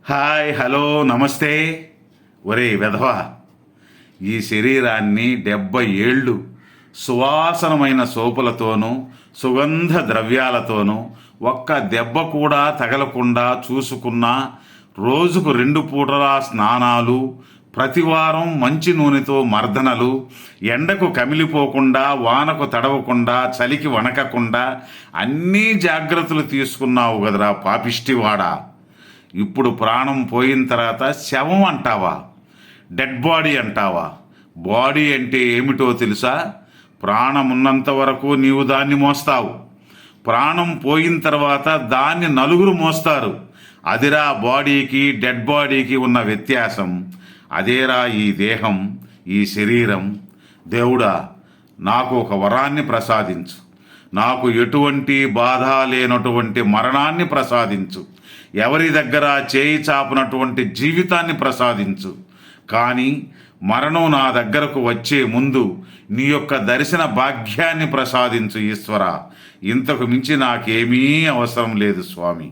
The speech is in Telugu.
హాయ్, హలో, నమస్తే. ఒరే వెధవా, ఈ శరీరాన్ని 70 ఏళ్ళు సువాసనమైన సోపులతోనూ సుగంధ ద్రవ్యాలతోనూ ఒక్క దెబ్బ కూడా తగలకుండా చూసుకున్నా, రోజుకు 2 పూటల స్నానాలు, ప్రతివారం మంచి నూనెతో మర్దనలు, ఎండకు కమిలిపోకుండా, వానకు తడవకుండా, చలికి వణకకుండా అన్నీ జాగ్రత్తలు తీసుకున్నావు కదరా పాపిష్టివాడా. ఇప్పుడు ప్రాణం పోయిన తర్వాత శవం అంటావా? డెడ్ బాడీ అంటావా? బాడీ అంటే ఏమిటో తెలుసా? ప్రాణం ఉన్నంత వరకు నీవు దాన్ని మోస్తావు. ప్రాణం పోయిన తర్వాత దాన్ని నలుగురు మోస్తారు. అదిరా బాడీకి డెడ్ బాడీకి ఉన్న వ్యత్యాసం. అదేరా ఈ దేహం, ఈ శరీరం. దేవుడా, నాకు ఒక వరాన్ని ప్రసాదించు. నాకు ఎటువంటి బాధ లేనటువంటి మరణాన్ని ప్రసాదించు. ఎవరి దగ్గర చేయి చాపునటువంటి జీవితాన్ని ప్రసాదించు. కానీ మరణం నా దగ్గరకు వచ్చే ముందు నీ యొక్క దర్శన భాగ్యాన్ని ప్రసాదించు ఈశ్వర. ఇంతకు మించి నాకేమీ అవసరం లేదు స్వామి.